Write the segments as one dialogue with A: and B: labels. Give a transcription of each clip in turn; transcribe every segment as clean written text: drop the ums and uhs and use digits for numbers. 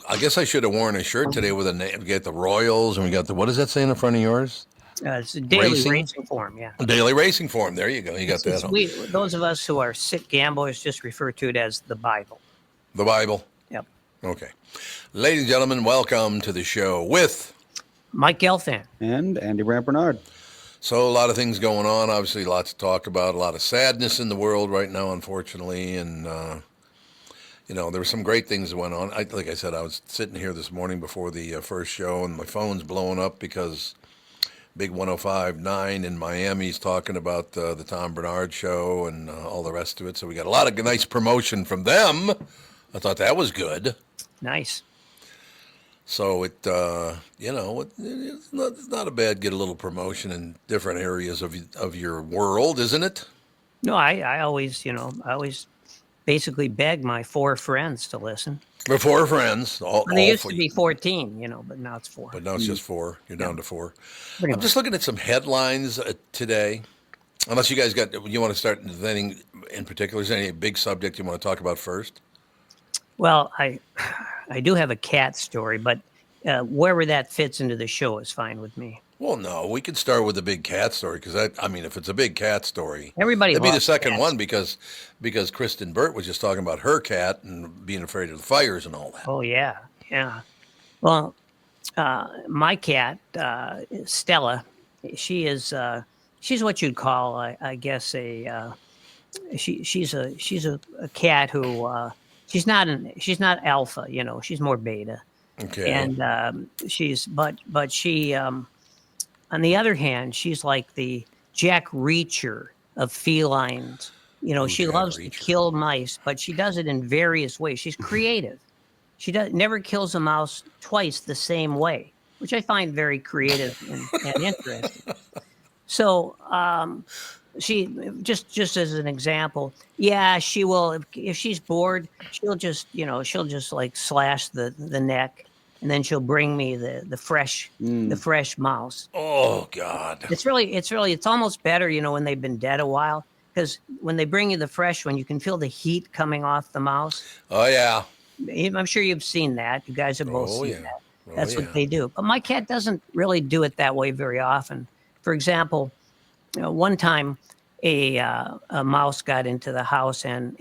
A: I guess I should have worn a shirt today with a name. We got the Royals, and we got the, what does that say in the front of yours?
B: It's a daily
A: Racing?
B: racing form, yeah.
A: Daily racing form. There you go. You got that
B: It's
A: on.
B: those of us who are sick gamblers just refer to it as the Bible.
A: The Bible.
B: Yep.
A: Okay. Ladies and gentlemen, welcome to the show with
B: Mike Gelfand.
C: And Andy Brandt Bernard.
A: So a lot of things going on. Obviously, lots to talk about. A lot of sadness in the world right now, unfortunately. And, there were some great things that went on. Like I said, I was sitting here this morning before the first show, and my phone's blowing up because Big 105.9 in Miami's talking about the Tom Bernard show and all the rest of it. So we got a lot of nice promotion from them. I thought that was good.
B: Nice.
A: So it's not a bad get a little promotion in different areas of your world, isn't it?
B: No, I always basically beg my 4 friends to listen.
A: We're 4 friends.
B: And they used to be 14, but now it's 4.
A: But now it's just 4. You're down to 4.
B: Pretty
A: I'm
B: much.
A: just looking at some headlines today. Unless you guys you want to start with anything in particular. Is there any big subject you want to talk about first?
B: Well, I do have a cat story, but wherever that fits into the show is fine with me.
A: Well, no, we could start with the big cat story because if it's a big cat story,
B: Everybody
A: it'd be the
B: loves
A: second
B: cats.
A: one because Kristen Burt was just talking about her cat and being afraid of the fires and all that.
B: Oh yeah. Well, my cat Stella, she's what you'd call, I guess, she's a cat who she's not alpha, she's more beta.
A: Okay.
B: And but she on the other hand, she's like the Jack Reacher of felines. She
A: Jack
B: loves
A: Reacher.
B: to kill mice, but she does it in various ways. She's creative. She never kills a mouse twice the same way, which I find very creative and interesting. So she just as an example, yeah, she will, if she's bored, she'll just like slash the neck, and then she'll bring me the fresh mouse.
A: Oh God.
B: It's almost better, when they've been dead a while, because when they bring you the fresh one, you can feel the heat coming off the mouse.
A: Oh yeah.
B: I'm sure you've seen that. You guys have both seen that.
A: Oh,
B: That's
A: yeah.
B: what they do. But my cat doesn't really do it that way very often. For example, one time a mouse got into the house and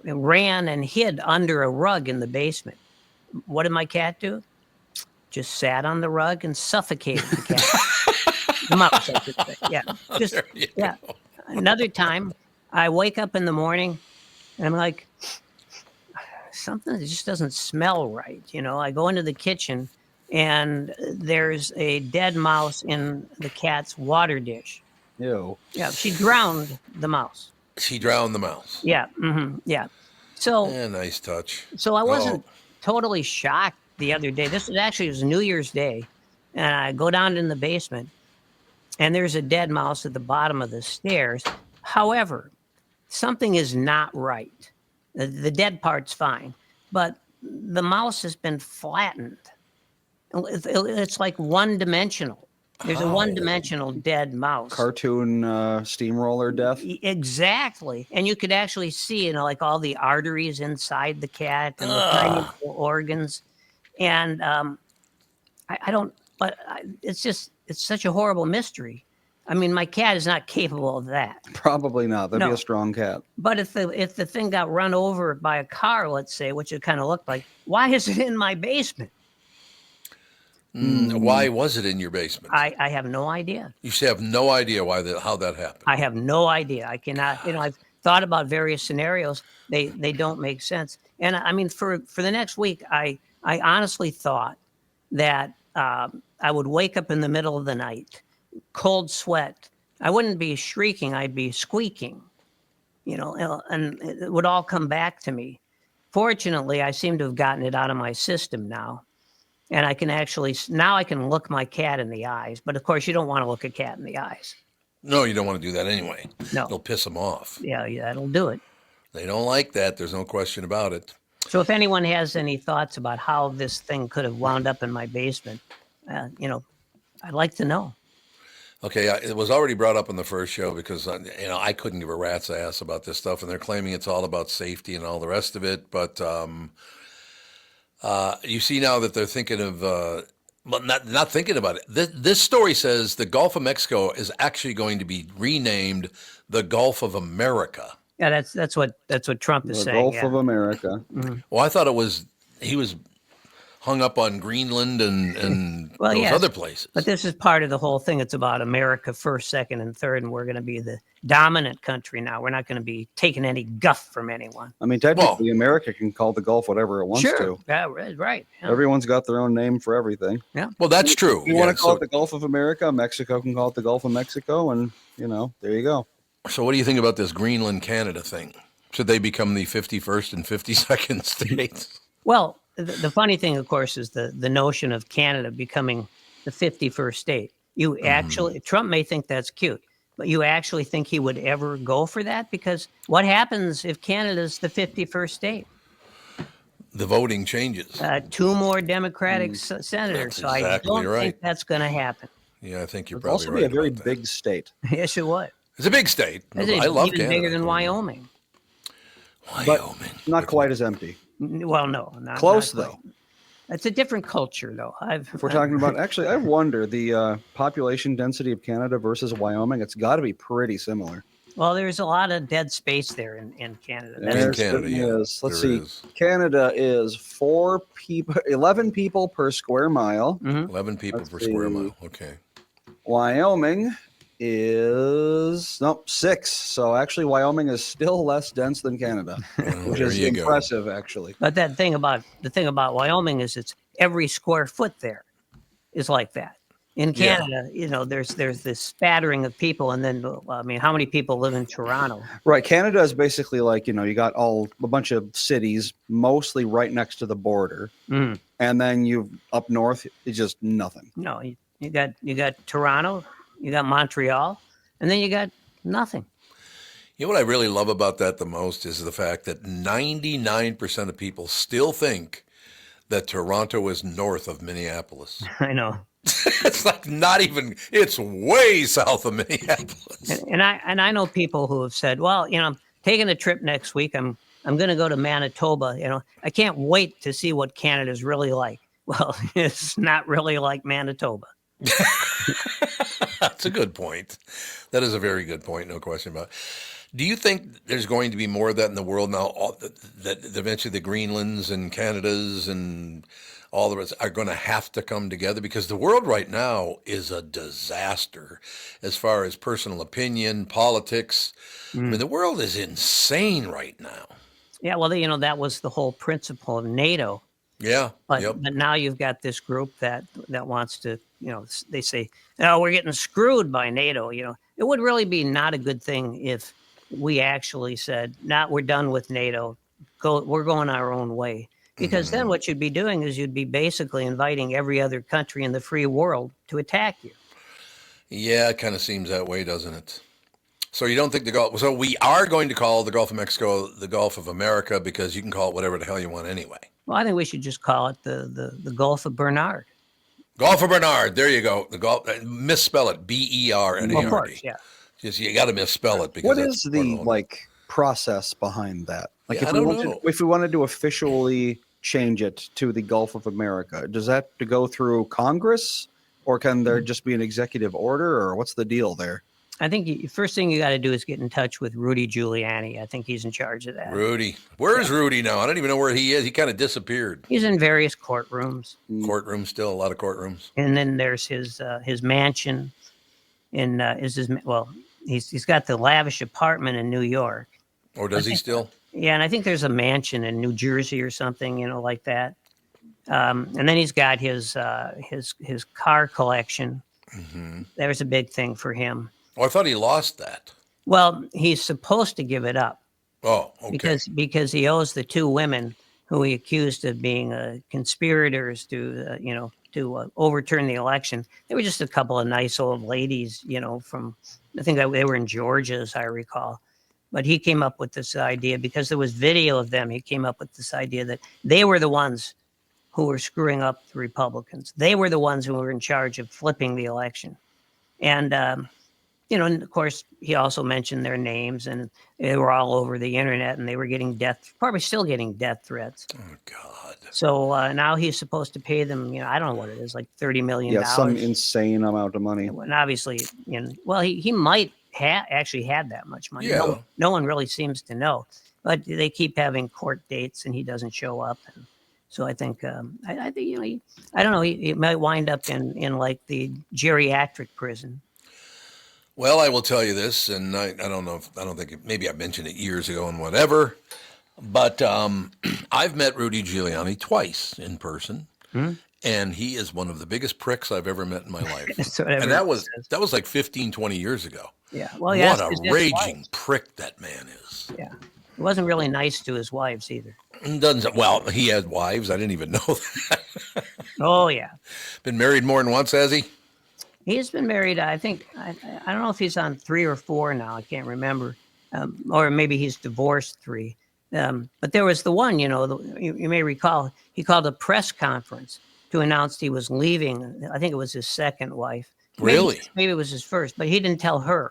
B: ran and hid under a rug in the basement. What did my cat do? Just sat on the rug and suffocated the cat. The mouse, I should say. Yeah.
A: There you go.
B: Another time, I wake up in the morning and I'm like, something that just doesn't smell right. I go into the kitchen and there's a dead mouse in the cat's water dish.
C: Ew.
B: Yeah, she drowned the mouse.
A: She drowned the mouse.
B: Yeah, yeah. So,
A: Nice touch.
B: so I wasn't totally shocked the other day. It was New Year's Day, and I go down in the basement, and there's a dead mouse at the bottom of the stairs. However, something is not right. The dead part's fine, but the mouse has been flattened. It's like one-dimensional. There's a one-dimensional dead mouse.
C: Cartoon steamroller death.
B: Exactly. And you could actually see, like all the arteries inside the cat and the tiny little organs. And it's such a horrible mystery. I mean, my cat is not capable of that.
C: Probably not. That'd
B: No.
C: be a strong cat.
B: But if the thing got run over by a car, let's say, which it kind of looked like, why is it in my basement?
A: Why was it in your basement?
B: I have no idea.
A: You should have no idea how that happened.
B: I have no idea. I cannot, I've thought about various scenarios. They don't make sense. And I mean, for the next week, I honestly thought that I would wake up in the middle of the night, cold sweat. I wouldn't be shrieking. I'd be squeaking, and it would all come back to me. Fortunately, I seem to have gotten it out of my system now. And I can now I can look my cat in the eyes. But of course, you don't want to look a cat in the eyes.
A: No, you don't want to do that anyway.
B: No.
A: It'll piss them off.
B: Yeah, that'll do it.
A: They don't like that. There's no question about it.
B: So if anyone has any thoughts about how this thing could have wound up in my basement, I'd like to know.
A: Okay, it was already brought up in the first show because I couldn't give a rat's ass about this stuff, and they're claiming it's all about safety and all the rest of it. But you see now that they're thinking of, well, not thinking about it. This story says the Gulf of Mexico is actually going to be renamed the Gulf of America.
B: Yeah, that's what Trump is
C: The
B: saying.
C: Gulf
B: Yeah.
C: of America.
A: Well, I thought he was hung up on Greenland and
B: Well,
A: those
B: yes,
A: other places.
B: But this is part of the whole thing. It's about America first, second, and third, and we're going to be the dominant country now. We're not going to be taking any guff from anyone.
C: I mean, technically, America can call the Gulf whatever it wants
B: Sure,
C: to.
B: yeah, right. Yeah.
C: Everyone's got their own name for everything.
B: Yeah.
A: Well, that's true.
C: You want to call it the Gulf of America? Mexico can call it the Gulf of Mexico, and there you go.
A: So, what do you think about this Greenland Canada thing? Should they become the 51st and 52nd states?
B: Well, the funny thing, of course, is the notion of Canada becoming the 51st state. You actually, Trump may think that's cute, but you actually think he would ever go for that? Because what happens if Canada's the 51st state?
A: The voting changes.
B: 2 more Democratic senators.
A: That's
B: So I
A: exactly
B: don't
A: right.
B: think that's going to happen.
A: Yeah, I think you're
C: It'll
A: probably
C: also
A: right.
C: be a very
A: about that.
C: big state,
B: Yes, it would.
A: It's a big state.
B: It's
A: I love
B: even
A: Canada.
B: bigger than Wyoming.
C: but
A: Wyoming.
C: not quite as empty.
B: Well, no, not
C: Close
B: not
C: though.
B: quite. It's a different culture, though.
C: If we're talking about, actually, I wonder the population density of Canada versus Wyoming. It's got to be pretty similar.
B: Well, there's a lot of dead space there in Canada.
A: In
B: That's-
A: Canada,
C: certainly
A: yeah,
C: is. Let's
A: there
C: see.
A: is.
C: Canada is 11 people per square mile.
A: 11 people
C: Let's
A: per square
C: see.
A: mile. Okay.
C: Wyoming is 6. So actually, Wyoming is still less dense than Canada, which
A: there
C: is
A: you go.
C: impressive, actually.
B: But the thing about Wyoming is it's every square foot there is like that. In
A: Yeah.
B: Canada, there's this spattering of people, and then I mean, how many people live in Toronto?
C: Right. Canada is basically like, you got a bunch of cities, mostly right next to the border.
B: Mm.
C: And then you up north, it's just nothing.
B: No, you got Toronto, you got Montreal, and then you got nothing.
A: You know what I really love about that the most is the fact that 99% of people still think that Toronto is north of Minneapolis.
B: I know.
A: It's like not even, it's way south of Minneapolis.
B: And I know people who have said, well, I'm taking a trip next week. I'm going to go to Manitoba. I can't wait to see what Canada's really like. Well, it's not really like Manitoba.
A: That's a good point. That is a very good point, no question about it. Do you think there's going to be more of that in the world now? That eventually the Greenlands and Canadas and all the rest are going to have to come together, because the world right now is a disaster as far as personal opinion, politics. I mean, the world is insane right now.
B: Yeah, well, that was the whole principle of NATO.
A: Yeah.
B: But
A: Yep.
B: but now you've got this group that wants to, they say, oh, we're getting screwed by NATO. It would really be not a good thing if we actually said, we're done with NATO. We're going our own way. Because then what you'd be doing is you'd be basically inviting every other country in the free world to attack you.
A: Yeah, it kind of seems that way, doesn't it? So you don't think the Gulf? So we are going to call the Gulf of Mexico the Gulf of America, because you can call it whatever the hell you want anyway.
B: Well, I think we should just call it the Gulf of Bernard.
A: Gulf of Bernard. There you go. The Gulf. Misspell it. Bernard.
B: Of course, yeah.
A: Just you got to misspell it, because
C: What
A: that's
C: is
A: one
C: the
A: of the-
C: process behind that? Like,
A: Yeah,
C: if
A: I
C: we
A: don't
C: wanted,
A: know.
C: if we wanted to officially change it to the Gulf of America, does that have to go through Congress, or can there just be an executive order, or what's the deal there?
B: I think first thing you got to do is get in touch with Rudy Giuliani. I think he's in charge of that.
A: Rudy. Where's Rudy now? I don't even know where he is. He kind of disappeared.
B: He's in various courtrooms,
A: Courtrooms still, a lot of courtrooms.
B: and then there's his mansion. He's got the lavish apartment in New York.
A: Or does he still?
B: Yeah, and I think there's a mansion in New Jersey or something, like that. And then he's got his car collection.
A: Mm-hmm.
B: There's a big thing for him.
A: Oh, I thought he lost that.
B: Well, he's supposed to give it up
A: Oh, okay.
B: because he owes the 2 women who he accused of being conspirators to overturn the election. They were just a couple of nice old ladies, from I think they were in Georgia, as I recall. But he came up with this idea because there was video of them. He came up with this idea that they were the ones who were screwing up the Republicans. They were the ones who were in charge of flipping the election. And and of course, he also mentioned their names, and they were all over the internet, and they were getting probably still getting death threats.
A: Oh God.
B: So now he's supposed to pay them. I don't know what it is, like $30 million.
C: Yeah, some insane amount of money.
B: And obviously, well, he might actually had that much money.
A: Yeah.
B: No one really seems to know, but they keep having court dates, and he doesn't show up. And so I think I think I don't know. He might wind up in like the geriatric prison.
A: Well, I will tell you this, and I don't know if I don't think maybe I mentioned it years ago and whatever, but I've met Rudy Giuliani twice in person, and he is one of the biggest pricks I've ever met in my life. And that was like 15, 20 years ago.
B: Yeah. Well,
A: what a raging prick that man is.
B: Yeah. He wasn't really nice to his wives either.
A: Well, he had wives. I didn't even know that.
B: Oh yeah.
A: Been married more than once, has he?
B: He's been married, I think, I don't know if he's on 3 or 4 now. I can't remember. Or maybe he's divorced 3. But there was the one, you may recall, he called a press conference to announce he was leaving. I think it was his second wife.
A: Really?
B: Maybe it was his first, but he didn't tell her.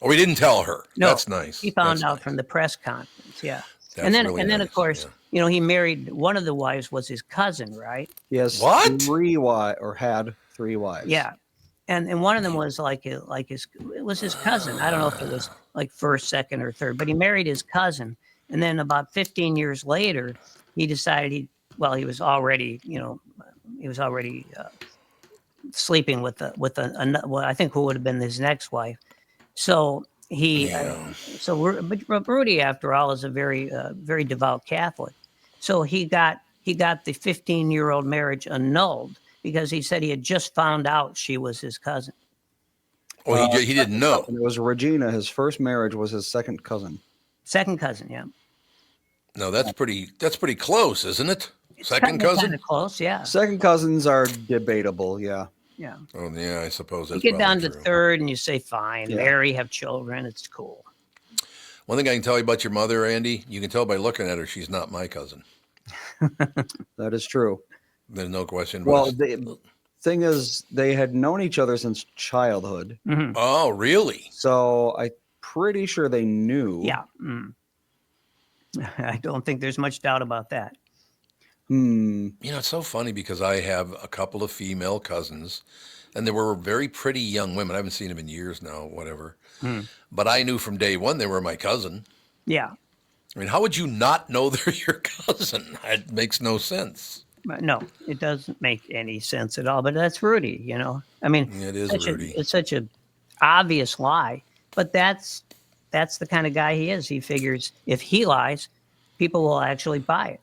A: Oh, he didn't tell her.
B: No,
A: that's nice.
B: He found out from the press conference, yeah.
A: That's
B: and then,
A: really
B: and then
A: nice,
B: of course,
A: yeah.
B: he married, one of the wives was his cousin, right?
C: He has
A: What?
C: 3 wives, or had 3 wives.
B: Yeah. And one of them was it was his cousin. I don't know if it was like first, second, or third, but he married his cousin. And then about 15 years later, he decided he was already sleeping with I think who would have been his next wife. So but Rudy, after all, is a very, very devout Catholic. So he got the 15-year-old marriage annulled, because he said he had just found out she was his cousin.
A: Oh, he didn't know.
C: It was Regina. His first marriage was his second cousin.
B: Second cousin, yeah.
A: No, that's pretty close, isn't it? Second cousin?
B: Kind of close, yeah.
C: Second cousins are debatable, yeah.
B: Yeah.
A: Oh, yeah, I suppose that's
B: You get down
A: true.
B: to third and you say, fine,
C: Yeah.
B: marry, have children, it's cool.
A: One thing I can tell you about your mother, Andy, you can tell by looking at her, she's not my cousin.
C: That is true.
A: There's no question about
C: Well,
A: it.
C: the thing is, they had known each other since childhood.
B: Mhm.
A: Oh, really?
C: So I'm pretty sure they knew.
B: Yeah. I don't think there's much doubt about that.
A: It's so funny because I have a couple of female cousins, and they were very pretty young women. I haven't seen them in years now, whatever. But I knew from day one they were my cousin.
B: Yeah.
A: I mean, how would you not know they're your cousin? It makes no sense.
B: But no, it doesn't make any sense at all. But that's Rudy, I mean,
A: It is Rudy.
B: It's such a obvious lie, but that's the kind of guy he is. He figures if he lies, people will actually buy it.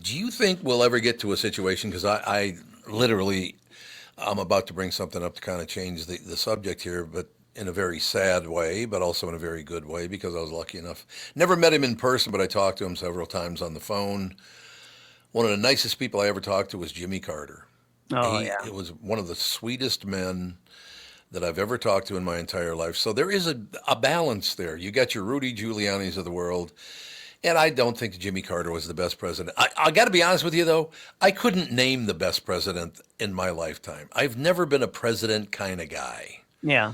A: Do you think we'll ever get to a situation, because I literally, I'm about to bring something up to kind of change the subject here, but in a very sad way, but also in a very good way, because I was lucky enough. Never met him in person, but I talked to him several times on the phone. One of the nicest people I ever talked to was Jimmy Carter.
B: Oh, yeah.
A: It was one of the sweetest men that I've ever talked to in my entire life. So there is a balance there. You got your Rudy Giuliani's of the world, and I don't think Jimmy Carter was the best president. I got to be honest with you, though. I couldn't name the best president in my lifetime. I've never been a president kind of guy.
B: Yeah.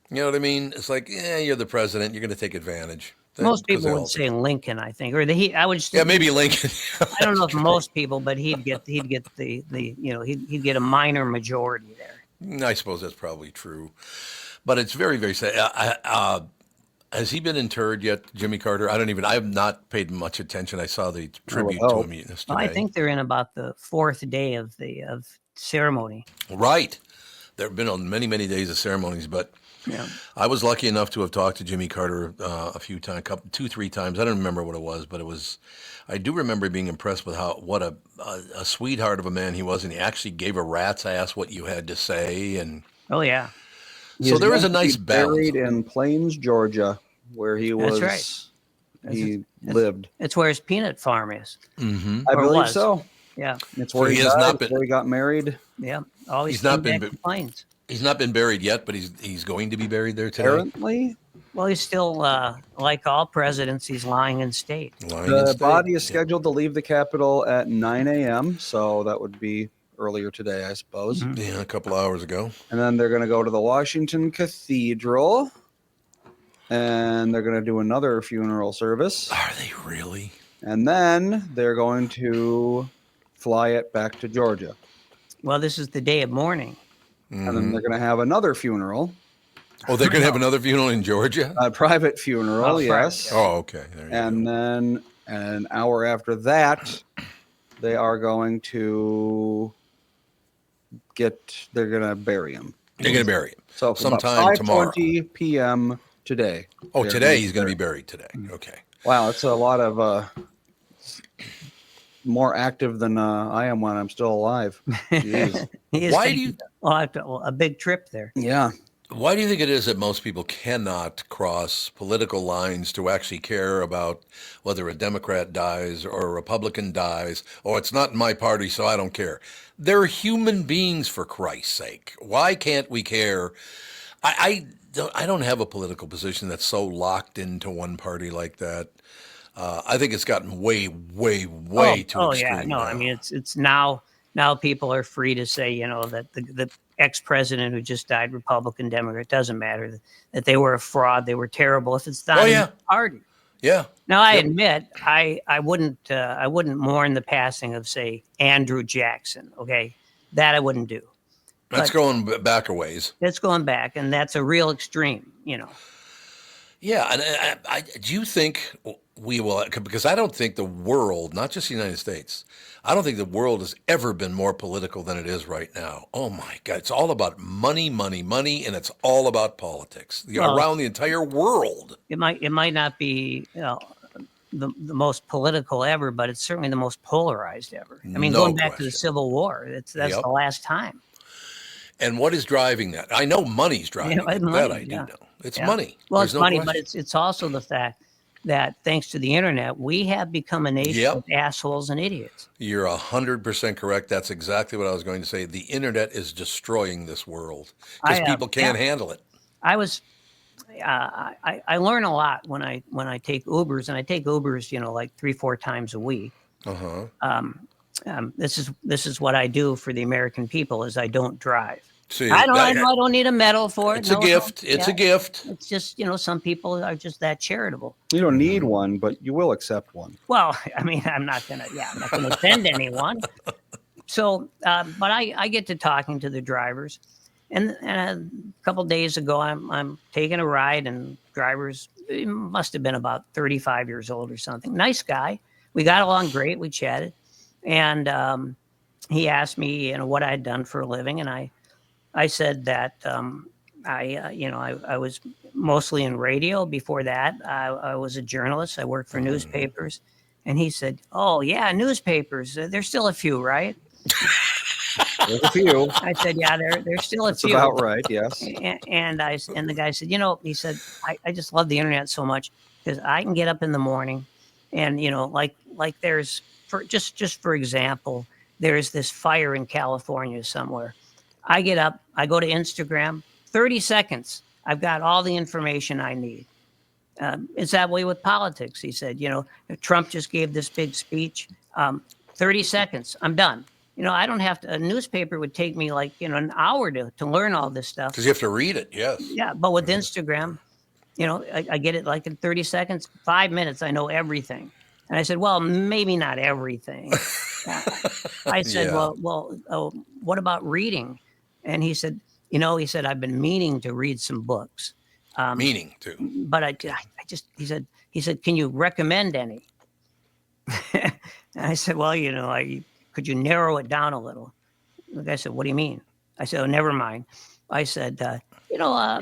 A: You know what I mean? It's like, you're the president. You're going to take advantage.
B: Most people would say Lincoln, I think, or I would.
A: Yeah, maybe Lincoln.
B: I don't know if most people, but he'd get he'd get a minor majority there.
A: I suppose that's probably true, but it's very, very sad. Has he been interred yet, Jimmy Carter? I have not paid much attention. I saw the tribute to him yesterday.
B: Well, I think they're in about the 4th day of ceremony.
A: Right. There have been many, many days of ceremonies, but
B: yeah.
A: I was lucky enough to have talked to Jimmy Carter a few times, 2, 3 times. I don't remember what it was, but I do remember being impressed with what a sweetheart of a man he was, and he actually gave a rat's ass what you had to say. And
B: oh yeah.
A: So there is a nice balance.
C: Buried in Plains, Georgia, where he was.
B: That's right.
C: He lived.
B: It's where his peanut farm is.
A: Mm-hmm.
C: I
B: Or
C: believe
B: was.
C: so.
B: Yeah.
C: It's where
A: So
C: he
A: he has
C: died,
A: not
C: it's
A: been-
C: where he got married.
B: Yeah. Always
A: He's not
B: came
A: been
B: back to Plains.
A: He's not been buried yet, but he's going to be buried there today.
C: Apparently,
B: Well, he's still, like all presidents, he's lying in state.
A: Lying in
C: the
A: state.
C: body is
A: Yeah.
C: scheduled to leave the Capitol at 9 a.m., so that would be earlier today, I suppose.
B: Mhm.
A: Yeah, a couple hours ago.
C: And then they're going to go to the Washington Cathedral, and they're going to do another funeral service.
A: Are they really?
C: And then they're going to fly it back to Georgia.
B: Well, this is the day of mourning.
C: And then they're going to have another funeral,
A: Oh, they're going to have another funeral in Georgia?
C: a private funeral,
B: Oh,
C: yes.
B: private,
A: Oh, okay. There you
C: And
A: go.
C: then an hour after that, they are going to they're going to bury him.
A: They're going to bury him.
C: So
A: Sometime tomorrow.
C: 5:20 p.m. today.
A: Oh,
C: they're
A: today
C: gonna
A: he's going to be
C: bury-
A: buried today. Okay.
C: Wow, it's a lot of more active than I am when I'm still alive. Jeez.
B: He is
A: Why do
B: taking
A: you
B: a big trip there.
C: Yeah.
A: Why do you think it is that most people cannot cross political lines to actually care about whether a Democrat dies or a Republican dies? Oh, it's not in my party, so I don't care. They're human beings, for Christ's sake. Why can't we care? I don't have a political position that's so locked into one party like that. I think it's gotten way too
B: oh
A: extreme.
B: yeah, no, I
A: now.
B: mean it's now people are free to say, you know, that the ex-president who just died, Republican, Democrat, doesn't matter, that they were a fraud, they were terrible if it's not
A: Oh,
B: in
A: yeah.
B: the party.
A: Yeah.
B: Now I
A: Yep.
B: admit I wouldn't mourn the passing of, say, Andrew Jackson. Okay, that I wouldn't do.
A: That's
B: But-
A: going back a ways.
B: That's going back, and that's a real extreme, you know.
A: Yeah, and do you think we will? Because I don't think the world, not just the United States, I don't think the world has ever been more political than it is right now. Oh my God, it's all about money, and it's all about politics
B: Well-
A: around the entire world.
B: It might not be, you know, the most political ever, but it's certainly the most polarized ever. I mean,
A: No
B: going back to the
A: question.
B: Civil War, that's
A: Yep.
B: the last time.
A: And what is driving that? I know money's driving
B: Yeah,
A: it.
B: money,
A: That I do
B: yeah.
A: know. It's
B: Yeah.
A: money.
B: Well,
A: There's
B: it's
A: no
B: money, but
A: question.
B: it's also the fact that thanks to the internet, we have become a nation
A: Yep.
B: of assholes and idiots.
A: You're 100% correct. That's exactly what I was going to say. The internet is destroying this world because people can't handle it.
B: I was, I learn a lot when I take Ubers, and I take Ubers, you know, like 3-4 times a week.
A: Uh-huh.
B: This is what I do for the American people is I don't drive.
A: See,
B: I don't need a medal for it.
A: it's a gift. It's a gift.
B: It's just, you know, some people are just that charitable.
C: You don't need one, but you will accept one.
B: Well, I mean, I'm not gonna offend anyone. So, but I get to talking to the drivers, and a couple days ago, I'm taking a ride, and drivers, he must have been about 35 years old or something. Nice guy. We got along great. We chatted, and he asked me, you know, what I'd done for a living, and I said that I was mostly in radio. Before that, I was a journalist. I worked for newspapers. And he said, "Oh yeah, newspapers. There's still a few, right?"
C: There's a few.
B: I said, "Yeah, there's still a
C: That's
B: few."
C: about right, yes.
B: And the guy said, "You know," he said, I just love the internet so much because I can get up in the morning, and you know, like there's just for example, there's this fire in California somewhere. I get up, I go to Instagram, 30 seconds, I've got all the information I need. It's that way with politics. He said, you know, Trump just gave this big speech, 30 seconds, I'm done. You know, I don't have to, a newspaper would take me like, you know, an hour to learn all this stuff.
A: Because you have to read it, yes.
B: Yeah, but with Instagram, you know, I get it like in 30 seconds, 5 minutes, I know everything. And I said, well, maybe not everything. I said,
A: Yeah.
B: well, what about reading? And he said, you know, I've been meaning to read some books.
A: Meaning to.
B: But I just, he said, can you recommend any? And I said, well, you know, could you narrow it down a little? The guy said, what do you mean? I said, oh, never mind. I said, you know,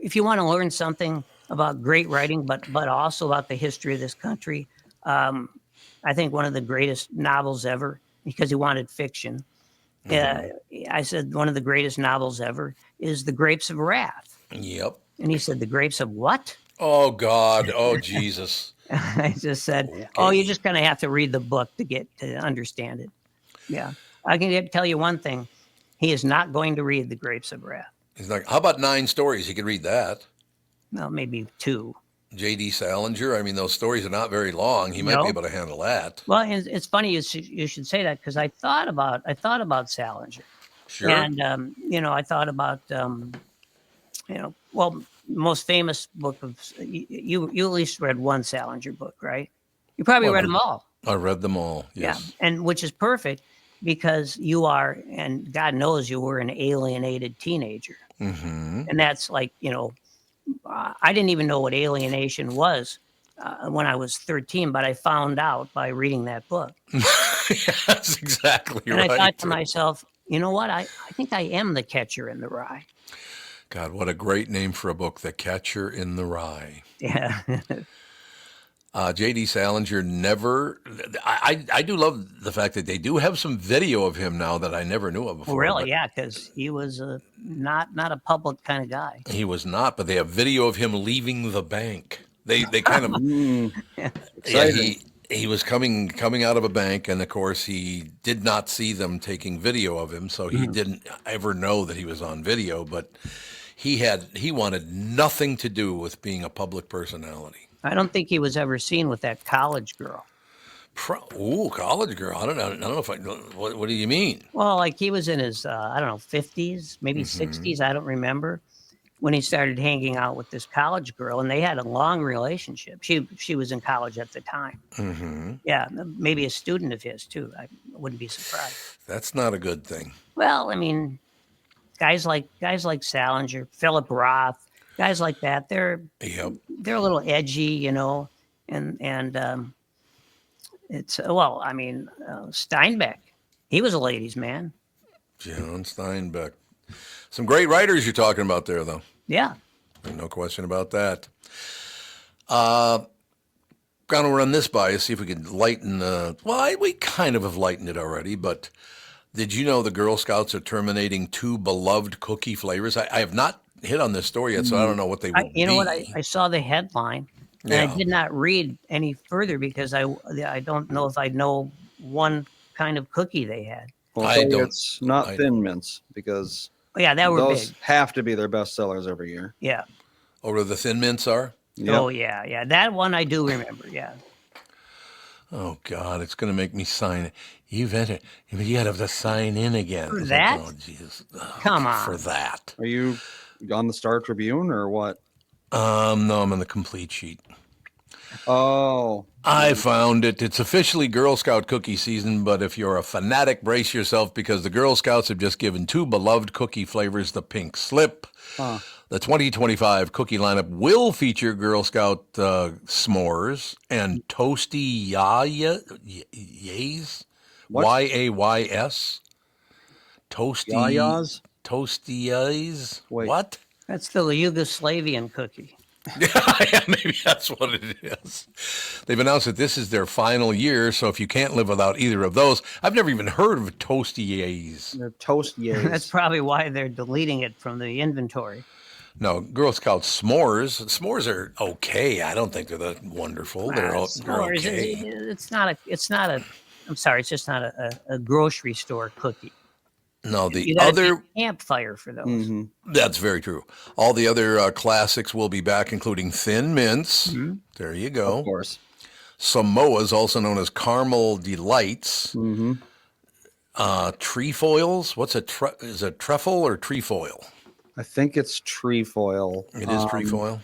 B: if you want to learn something about great writing, but also about the history of this country, I think one of the greatest novels ever, because he wanted fiction. I said, one of the greatest novels ever is The Grapes of Wrath.
A: Yep.
B: And he said, The Grapes of what?
A: Oh, God. Oh, Jesus.
B: I just said,
A: Okay.
B: oh, you just kind of have to read the book to understand it. Yeah. I can tell you one thing. He is not going to read The Grapes of Wrath.
A: He's like, how about 9 stories? He could read that.
B: Well, maybe 2.
A: J.D. Salinger. I mean, those stories are not very long. He might be
B: No.
A: able to handle that.
B: Well, and it's funny you should say that because I thought about Salinger,
A: Sure.
B: and I thought about well, most famous book of you at least read one Salinger book, right? You probably
A: Well,
B: read them all.
A: I read them all.
B: Yeah,
A: Yes.
B: and which is perfect because you are, and God knows you were an alienated teenager,
A: Mm-hmm.
B: and that's like I didn't even know what alienation was when I was 13, but I found out by reading that book,
A: That's exactly
B: and I thought to
A: right.
B: myself, you know what? I think I am the catcher in the rye.
A: God, what a great name for a book, The Catcher in the Rye.
B: Yeah,
A: J.D. Salinger never. I do love the fact that they do have some video of him now that I never knew of before.
B: really,
A: but
B: yeah, because he was not a public kind of guy.
A: he was not, but they have video of him leaving the bank. They kind of
C: Mm,
A: yeah,
C: exciting.
A: he was coming out of a bank, and of course he did not see them taking video of him, so he didn't ever know that he was on video. But he wanted nothing to do with being a public personality.
B: I don't think he was ever seen with that college girl.
A: Ooh, college girl. I don't know if I. What do you mean?
B: Well, like he was in his, I don't know, 50s, maybe 60s. I don't remember when he started hanging out with this college girl, and they had a long relationship. She was in college at the time.
A: Mm-hmm.
B: Yeah, maybe a student of his too. I wouldn't be surprised.
A: That's not a good thing.
B: Well, I mean, guys like Salinger, Philip Roth, guys like that. They're
A: Yep.
B: a little edgy, and it's well, I mean, Steinbeck, he was a ladies' man.
A: John Steinbeck. Some great writers you're talking about there, though.
B: Yeah.
A: No question about that. Going to run this by you, see if we can lighten. We kind of have lightened it already, but did you know the Girl Scouts are terminating 2 beloved cookie flavors? I have not hit on this story yet, so I don't know what they would
B: You know what?
A: be.
B: I saw the headline, and
A: Yeah.
B: I did not read any further because I don't know if I know one kind of cookie they had.
C: Well,
A: I
C: I'll tell you
A: don't-
C: it's not
A: I-
C: Thin Mints because
B: Oh, yeah, that were
C: those
B: big.
C: have to be their best sellers every year.
B: Yeah.
A: Or the Thin Mints are?
C: Yep.
B: Oh, yeah. That one I do remember. Yeah.
A: Oh, God, it's going to make me sign it. You got to have to sign in again.
B: For
A: It's
B: that?
A: Like, oh, Jesus.
B: Come on.
A: For that.
C: Are you on the Star Tribune or what?
A: No, I'm on the complete sheet.
C: Oh,
A: I found it. It's officially Girl Scout cookie season, but if you're a fanatic, brace yourself because the Girl Scouts have just given 2 beloved cookie flavors the pink slip.
C: huh.
A: The 2025 cookie lineup will feature Girl Scout s'mores and toasty yays,
C: What?
A: Y-A-Y-S. Toasty
C: Yayas?
A: Toasty-yays.
C: Wait.
A: What?
B: That's the Yugoslavian cookie.
A: Yeah, maybe that's what it is. They've announced that this is their final year, so if you can't live without either of those, I've never even heard of toasties.
C: They're toast yays.
B: That's probably why they're deleting it from the inventory.
A: No, Girl Scout s'mores. S'mores are okay. I don't think they're that wonderful. They're
B: S'mores,
A: okay.
B: It's not a. I'm sorry, it's just not a grocery store cookie.
A: No, the
B: You gotta
A: other.
B: take a campfire for those.
C: Mhm.
A: That's very true. All the other classics will be back, including Thin Mints.
B: Mm-hmm.
A: There you
C: Of
A: go.
C: course.
A: Samoas, also known as Caramel Delights.
C: Hmm.
A: Trefoils. What's is it trefoil or trefoil?
C: I think it's trefoil.
A: It is trefoil.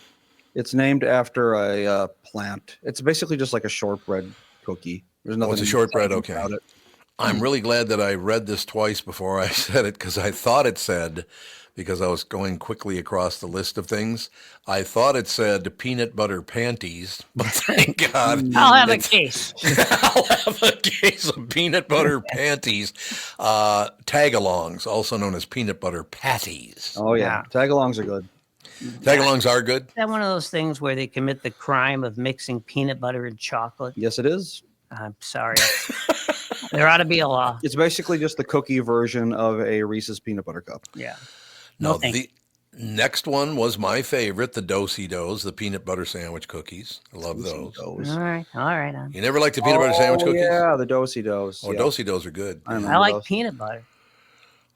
C: It's named after a plant. It's basically just like a shortbread cookie. There's nothing.
A: it's a shortbread,
C: exciting
A: okay.
C: about it.
A: I'm really glad that I read this twice before I said it because I thought it said, because I was going quickly across the list of things, I thought it said peanut butter panties, but thank God.
B: I'll have a
A: it's-
B: case.
A: I'll have a case of peanut butter panties. Tagalongs, also known as peanut butter patties.
C: Oh yeah, tagalongs are good.
A: Tagalongs are good.
B: Is that one of those things where they commit the crime of mixing peanut butter and chocolate?
C: Yes, it is.
B: I'm sorry. There ought to be a law.
C: It's basically just the cookie version of a Reese's peanut butter cup.
B: Yeah.
A: No,
B: thank
A: the next one was my favorite, the Do-si-dos, the peanut butter sandwich cookies. I love those.
B: All right.
A: You never liked the peanut butter sandwich cookies?
C: Yeah, the do-si-dos.
A: Oh,
C: yeah.
A: Do-si-dos are good.
C: I remember
B: I like
C: those.
B: peanut butter.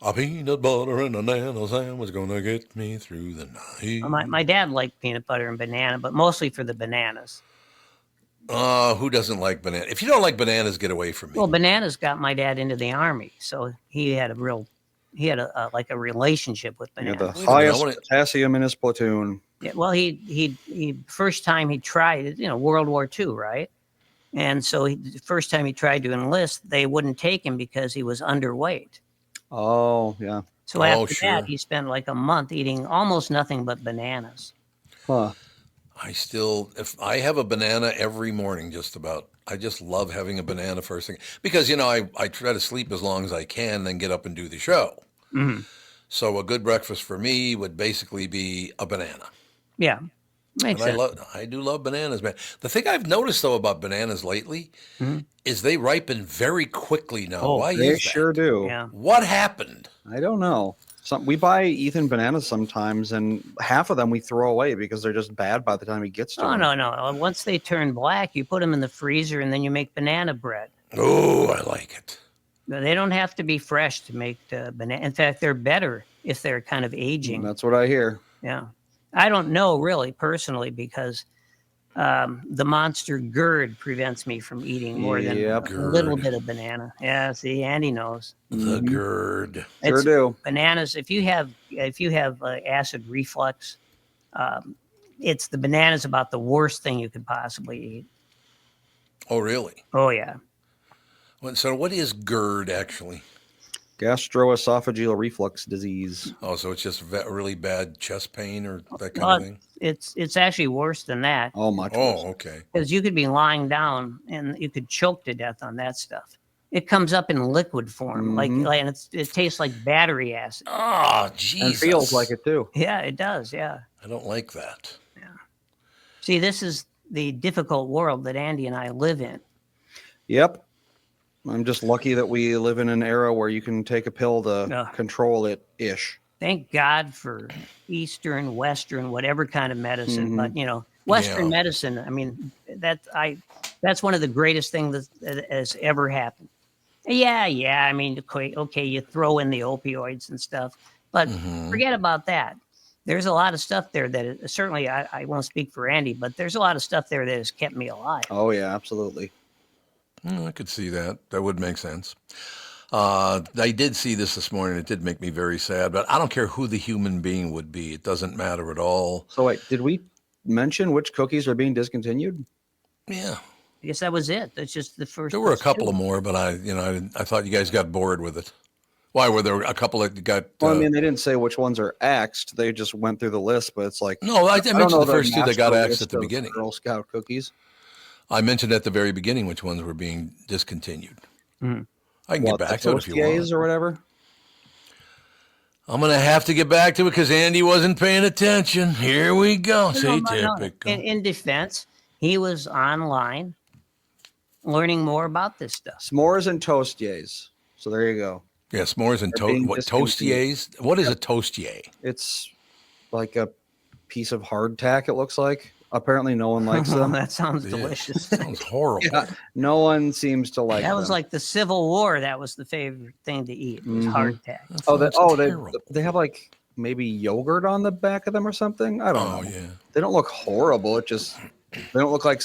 A: A peanut butter and a banana sandwich gonna get me through the night.
B: My dad liked peanut butter and banana, but mostly for the bananas.
A: Who doesn't like banana? If you don't like bananas, get away from me.
B: Well, bananas got my dad into the army, so he had like a relationship with
C: Yeah,
B: bananas.
C: the
A: Wait a minute, I
C: highest
A: wanna-
C: potassium in his platoon.
B: Yeah, well, he first time he tried it, World War II, right? And so the first time he tried to enlist, they wouldn't take him because he was underweight.
C: Oh, yeah.
B: So
A: Oh,
B: after
A: sure.
B: that, he spent like a month eating almost nothing but bananas.
C: Huh.
A: If I have a banana every morning, just about, I just love having a banana first thing because, I try to sleep as long as I can, then get up and do the show.
B: Mhm.
A: So a good breakfast for me would basically be a banana.
B: Yeah, makes
A: And
B: sense.
A: I do love bananas, man. The thing I've noticed though about bananas lately
B: Mhm.
A: is they ripen very quickly now.
B: Oh,
A: Why
C: They
A: is that?
C: sure do.
B: Yeah.
C: What
A: What happened?
C: I don't know. We buy Ethan bananas sometimes, and half of them we throw away because they're just bad by the time he gets to
B: Oh,
C: them.
B: no. Once they turn black, you put them in the freezer and then you make banana bread.
A: Oh, I like it.
B: They don't have to be fresh to make banana. In fact, they're better if they're kind of aging.
C: That's what I hear.
B: Yeah. I don't know really personally because the monster GERD prevents me from eating more than
C: Yep.
B: a little
A: GERD.
B: bit of banana. Yeah, see, Andy knows.
A: The
C: Mhm.
A: GERD.
C: Sure
B: It's
C: do.
B: bananas. If you have acid reflux, um, it's the bananas about the worst thing you could possibly eat.
A: Oh, really?
B: Oh yeah.
A: So what is GERD actually?
C: Gastroesophageal reflux disease.
A: Oh, so it's just really bad chest pain or that kind
B: Well,
A: of thing?
B: it's actually worse than that
C: Oh, much worse.
A: Oh, okay.
B: because you could be lying down and you could choke to death on that stuff. It comes up in liquid form,
C: Mhm.
B: and it tastes like battery acid.
A: Ah,
C: And
A: Jesus.
C: feels like it too.
B: Yeah, it does. Yeah.
A: I don't like that.
B: See, this is the difficult world that Andy and I live in.
C: Yep. I'm just lucky that we live in an era where you can take a pill to
B: Yeah.
C: control it ish.
B: Thank God for Eastern, Western, whatever kind of medicine. But Western
A: Yeah.
B: medicine. I mean, that's one of the greatest things that has ever happened. Yeah. I mean, okay, you throw in the opioids and stuff, but
A: Mhm.
B: forget about that. There's a lot of stuff there that certainly I won't speak for Andy, but there's a lot of stuff there that has kept me alive.
C: Oh, yeah, absolutely.
A: I could see that. That would make sense. I did see this morning. It did make me very sad, but I don't care who the human being would be. It doesn't matter at all.
C: So, wait, did we mention which cookies are being discontinued?
A: Yeah.
B: I guess that was it. That's just the first.
A: There were a couple of more, but I thought you guys got bored with it. Why were there a couple that got?
C: Well, I mean, they didn't say which ones are axed. They just went through the list, but it's like
A: No, I
C: don't
A: mentioned
C: know
A: the
C: their
A: first two that got
C: master
A: axed
C: list
A: at the
C: of
A: beginning.
C: Girl Scout cookies.
A: I mentioned at the very beginning which ones were being discontinued.
B: Mhm.
A: I can
C: What,
A: get back
C: the
A: to it if you want.
C: Toastiers or whatever?
A: I'm going to have to get back to it because Andy wasn't paying attention. Here we go. See,
B: No.
A: typical.
B: In defense, he was online learning more about this stuff.
C: S'mores and Toastiers. So there you go.
A: Yeah, s'mores and
C: They're being
A: toastiers. What is a toastier?
C: It's like a piece of hardtack, it looks like. Apparently no one likes them.
B: That sounds
A: Yeah.
B: delicious.
A: Sounds horrible.
C: Yeah, no one seems to like
B: That was
C: them.
B: like the Civil War. That was the favorite thing to eat. Was
C: Mhm.
B: hardtack.
A: That
C: Oh,
A: sounds terrible.
C: they have like maybe yogurt on the back of them or something. I don't
A: Oh
C: know.
A: yeah.
C: They don't look horrible. They don't look like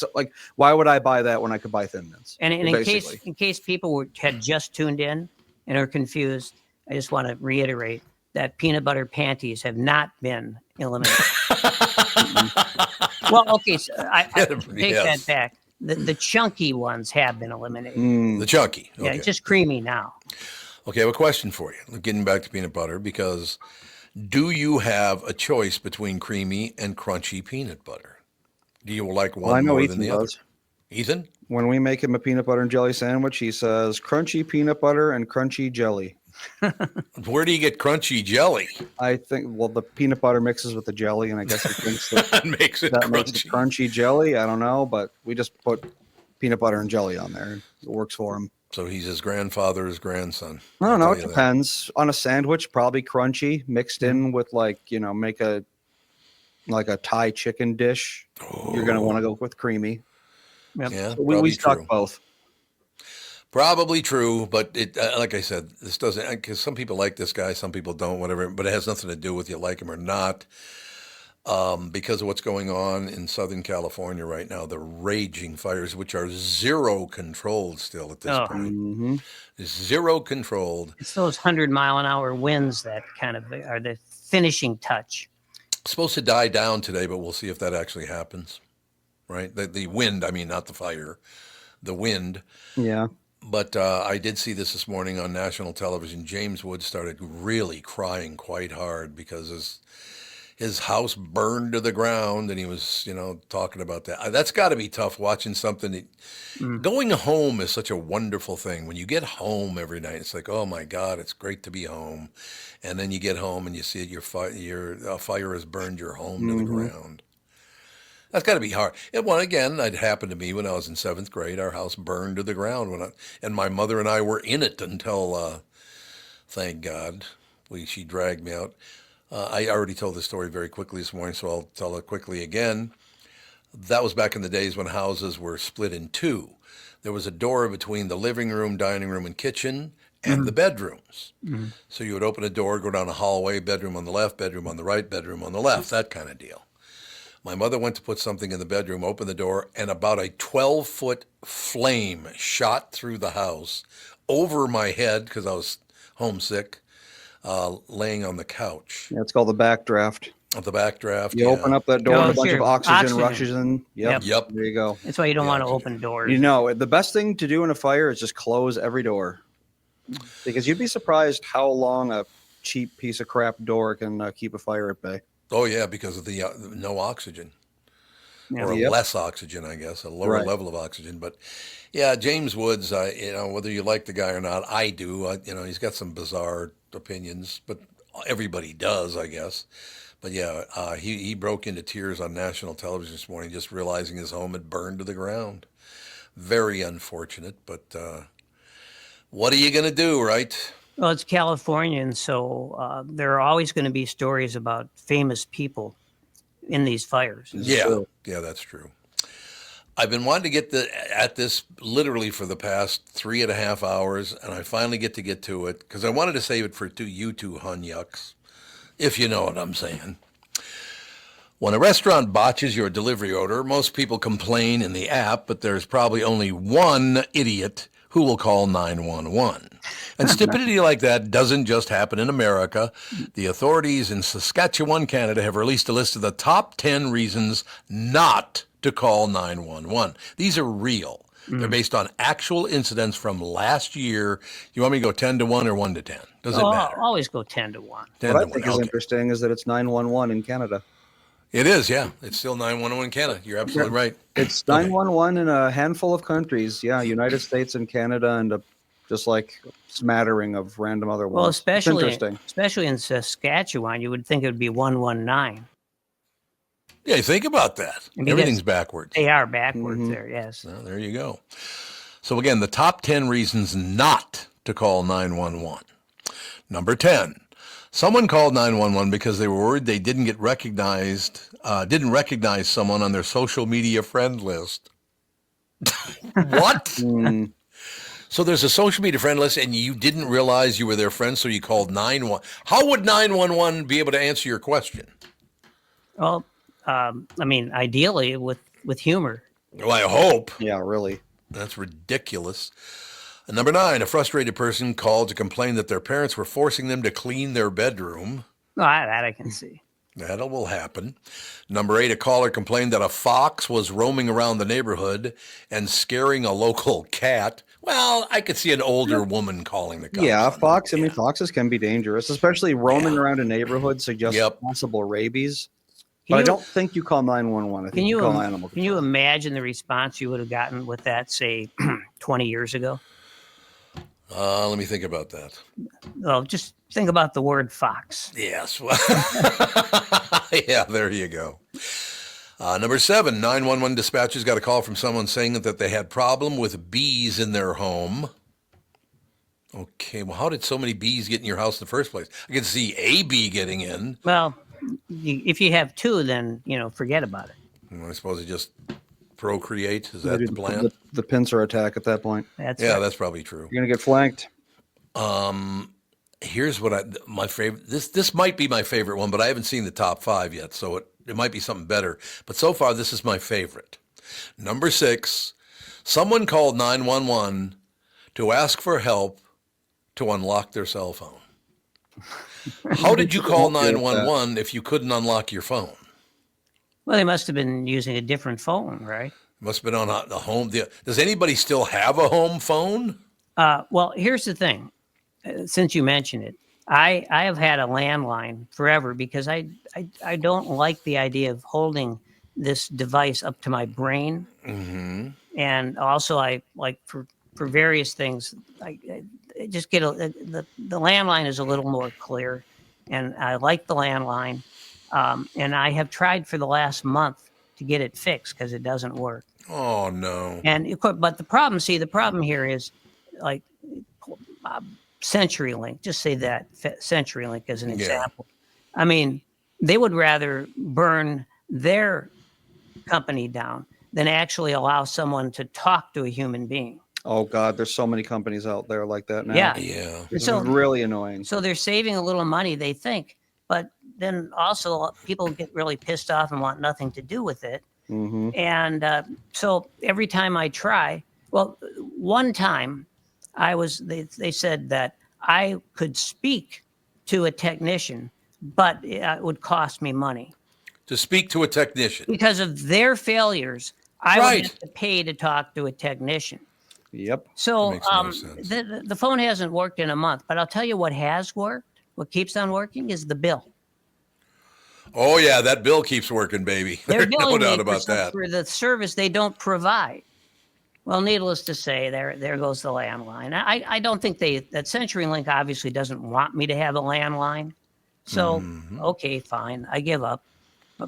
C: why would I buy that when I could buy Thin Mints?
B: And in
C: Basically.
B: case people had just tuned in and are confused, I just want to reiterate that peanut butter panties have not been eliminated. Well, okay, so I take
A: Yes.
B: that back. The chunky ones have been eliminated.
C: Mm.
A: The chunky.
B: Yeah,
A: Okay.
B: it's just creamy now.
A: Okay, I have a question for you. Getting back to peanut butter, because do you have a choice between creamy and crunchy peanut butter? Do you like one
C: Well, I know
A: more
C: Ethan
A: than the other?
C: does.
A: Ethan?
C: When we make him a peanut butter and jelly sandwich, he says crunchy peanut butter and crunchy jelly.
A: Where do you get crunchy jelly?
C: I think, well, the peanut butter mixes with the jelly, and I guess he thinks that
A: Makes it
C: that makes it
A: crunchy.
C: crunchy jelly. I don't know, but we just put peanut butter and jelly on there. It works for him.
A: So he's his grandfather's grandson.
C: I don't
A: I'll
C: know.
A: tell
C: It
A: you that.
C: depends. On a sandwich, probably crunchy, mixed in with make a Thai chicken dish. You're gonna want to go with creamy.
B: Yep.
A: Yeah,
C: So we
A: probably
C: stuck
A: true.
C: both.
A: Probably true, but it like I said, this doesn't because some people like this guy, some people don't, whatever. But it has nothing to do with you like him or not. Because of what's going on in Southern California right now, the raging fires, which are zero controlled still at this
B: Oh.
A: point,
C: Mm-hmm.
A: zero controlled.
B: It's those 100-mile-an-hour winds that kind of are the finishing touch.
A: Supposed to die down today, but we'll see if that actually happens. Right, the wind. I mean, not the fire, the wind.
C: Yeah.
A: But I did see this morning on national television. James Woods started really crying quite hard because his house burned to the ground, and he was, talking about that. That's got to be tough watching something. Going home is such a wonderful thing. When you get home every night, it's like, oh my God, it's great to be home. And then you get home and you see your fire has burned your home to the ground. That's got to be hard. Again, it happened to me when I was in 7th grade. Our house burned to the ground and my mother and I were in it until, thank God, she dragged me out. I already told this story very quickly this morning, so I'll tell it quickly again. That was back in the days when houses were split in two. There was a door between the living room, dining room, and kitchen, and the bedrooms. So you would open a door, go down a hallway, bedroom on the left, bedroom on the right, bedroom on the left, that kind of deal. My mother went to put something in the bedroom, opened the door, and about a 12-foot flame shot through the house over my head because I was homesick, laying on the couch.
C: Yeah, it's called the backdraft.
A: The backdraft.
C: You open up that door,
B: Oh,
C: and a bunch
B: sure.
C: of oxygen
B: Oxygen.
C: rushes in.
A: Yep.
C: There you go.
B: That's why you don't
A: Yeah,
B: want to
A: oxygen.
B: open doors.
C: The best thing to do in a fire is just close every door, because you'd be surprised how long a cheap piece of crap door can keep a fire at bay.
A: Oh, yeah, because of the no oxygen.
B: Yeah.
A: Or
C: Yep.
A: less oxygen, I guess, a lower
C: Right.
A: level of oxygen. But yeah, James Woods, whether you like the guy or not, I do. He's got some bizarre opinions, but everybody does, I guess. But yeah, he broke into tears on national television this morning, just realizing his home had burned to the ground. Very unfortunate, but what are you going to do, right?
B: Well, it's California, and so there are always going to be stories about famous people in these fires.
A: Yeah,
C: true.
A: yeah, that's true. I've been wanting to get at this literally for the past 3.5 hours, and I finally get to it because I wanted to save it for you two hunyucks, if you know what I'm saying. When a restaurant botches your delivery order, most people complain in the app, but there's probably only one idiot who will call 911. And stupidity like that doesn't just happen in America. The authorities in Saskatchewan, Canada, have released a list of the top 10 reasons not to call 911. These are real. They're based on actual incidents from last year. You want me to go 10 to 1 or 1 to 10? Does it matter?
B: I'll always go 10 to 1.
A: 10
C: What
A: to
C: I think
A: 1.
C: is
A: Okay.
C: interesting is that it's 911 in Canada.
A: It is, yeah. It's still 911 in Canada. You're absolutely right.
C: It's 911 in a handful of countries. Yeah, United States and Canada, and just like smattering of random other ones.
B: Well,
C: It's interesting.
B: especially in Saskatchewan, you would think it would be 119.
A: Yeah, think about that.
B: I mean,
A: Everything's backwards.
B: They are backwards there, yes.
A: Well, there you go. So again, the top 10 reasons not to call 911. Number 10, someone called 911 because they were worried they didn't recognize someone on their social media friend list. What? So there's a social media friend list and you didn't realize you were their friend, so you called 911. How would 911 be able to answer your question?
B: Well, I mean, ideally with humor.
A: Well, I hope.
C: Yeah, really.
A: That's ridiculous. And number 9, a frustrated person called to complain that their parents were forcing them to clean their bedroom.
B: No, that I can see.
A: That will happen. Number 8, a caller complained that a fox was roaming around the neighborhood and scaring a local cat. Well, I could see an older woman calling the cops.
C: Yeah,
A: on
C: fox.
A: that.
C: I mean, foxes can be dangerous, especially roaming around a neighborhood. Suggests
A: Yep.
C: possible rabies.
B: Can
C: But I
B: you-
C: don't think you call 911. I think you call animal
B: Can you
C: control.
B: imagine the response you would have gotten with that, say, 20 years ago?
A: Let me think about that.
B: Well, just think about the word fox.
A: Yes. Yeah, there you go. Number 7, 911 dispatchers got a call from someone saying that they had problem with bees in their home. Okay, well, how did so many bees get in your house in the first place? I can see a bee getting in.
B: Well, if you have 2, then, forget about it.
A: I suppose it just procreate. Is that
C: Maybe
A: the plan?
C: the pincer attack at that point.
B: That's
A: Yeah,
B: right.
A: that's probably true.
C: You're gonna get flanked.
A: Here's what my favorite. This might be my favorite one, but I haven't seen the top 5 yet, so it might be something better. But so far, this is my favorite. Number 6, someone called 911 to ask for help to unlock their cell phone. How did you call 911 if you couldn't unlock your phone?
B: Well, they must have been using a different phone, right?
A: Must have been on the home. Does anybody still have a home phone?
B: Well, here's the thing. Since you mentioned it, I have had a landline forever because I don't like the idea of holding this device up to my brain.
A: Mm-hmm.
B: And also I like for various things, I just get the landline is a little more clear, and I like the landline. And I have tried for the last month to get it fixed because it doesn't work.
A: Oh no.
B: And of course, but the problem here is like CenturyLink. Just say that CenturyLink as an example. I mean, they would rather burn their company down than actually allow someone to talk to a human being.
C: Oh God, there's so many companies out there like that now.
B: Yeah.
A: Yeah.
C: It's
B: So-
C: really annoying.
B: So they're saving a little money, they think, but then also people get really pissed off and want nothing to do with it.
C: Hmm.
B: And so every time I try, well, one time they said that I could speak to a technician, but it would cost me money.
A: To speak to a technician.
B: Because of their failures, I
A: Right.
B: would have to pay to talk to a technician.
C: Yep.
B: So
A: Makes no sense.
B: the phone hasn't worked in a month, but I'll tell you what has worked. What keeps on working is the bill.
A: Oh yeah, that bill keeps working, baby.
B: They're
A: There's no
B: billing
A: doubt
B: me
A: about that.
B: for the service they don't provide. Well, needless to say, there goes the landline. I don't think that CenturyLink obviously doesn't want me to have a landline. So,
A: Mm-hmm.
B: okay, fine, I give up.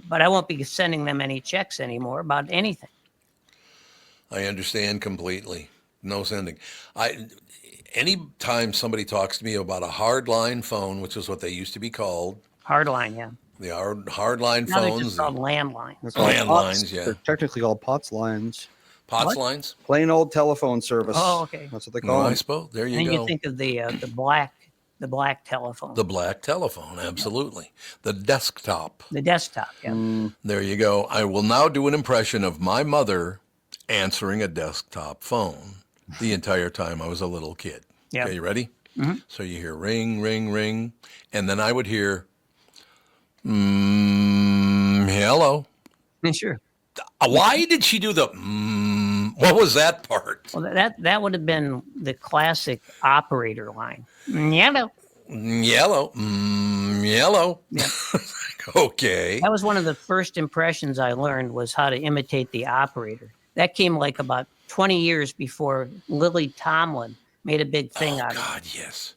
B: But I won't be sending them any checks anymore about anything.
A: I understand completely. No sending. Anytime somebody talks to me about a hardline phone, which is what they used to be called,
B: Hardline, yeah.
A: the hardline
B: Now they're
A: phones,
B: just called landline.
C: They're called
A: Landlines,
C: POTS.
A: yeah.
C: They're technically called POTS lines.
A: POTS
B: What?
A: lines.
C: Plain old telephone service.
B: Oh, okay.
C: That's what they
A: No,
C: call
A: I
C: them.
A: suppose. There you
B: And
A: go.
B: you think of the black telephone,
A: The black telephone, absolutely. The desktop.
B: the desktop. Yeah.
A: There you go. I will now do an impression of my mother answering a desktop phone the entire time I was a little kid.
B: Yeah.
A: Okay, you ready?
B: Mm-hmm.
A: So you hear ring, ring, ring, and then I would hear, hello.
B: Sure.
A: Why did she do the, what was that part?
B: Well, that would have been the classic operator line. Yellow.
A: Yellow, yellow.
B: Yeah.
A: Okay.
B: That was one of the first impressions I learned was how to imitate the operator. That came like about 20 years before Lily Tomlin made a big thing out of it.
A: God, yes.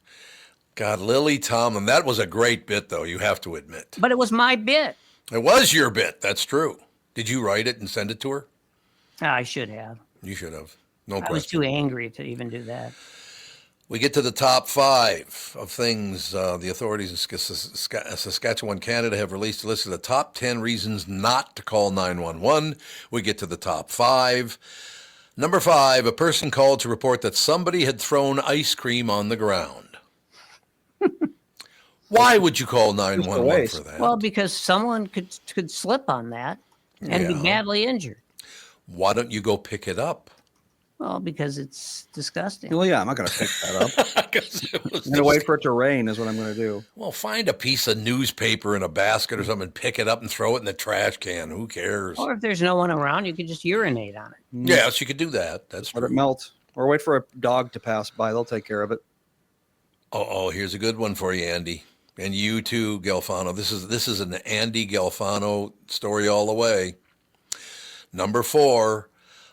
A: God, Lily Tomlin. That was a great bit, though, you have to admit.
B: But it was my bit.
A: It was your bit. That's true. Did you write it and send it to her?
B: I should have.
A: You should have. No
B: I was
A: question.
B: too angry to even do that.
A: We get to the top 5 of things the authorities in Saskatchewan, Canada have released a list of the top 10 reasons not to call 911. We get to the top 5. Number 5, a person called to report that somebody had thrown ice cream on the ground. Why would you call 911
C: waste.
A: for that?
B: Well, because someone could slip on that and be
A: Yeah.
B: badly injured.
A: Why don't you go pick it up?
B: Well, because it's disgusting.
C: Well, yeah, I'm not going to pick that up.
A: 'Cause it was
C: I'm going to wait for it to rain is what I'm going to do.
A: Well, find a piece of newspaper in a basket or something, pick it up and throw it in the trash can. Who cares?
B: Or if there's no one around, you could just urinate on it.
A: Yes, you could do that. That's
C: Let it
A: true.
C: melt. Or wait for a dog to pass by. They'll take care of it.
A: Oh, here's a good one for you, Andy. And you too, Gelfano. This is an Andy Gelfano story all the way. Number 4,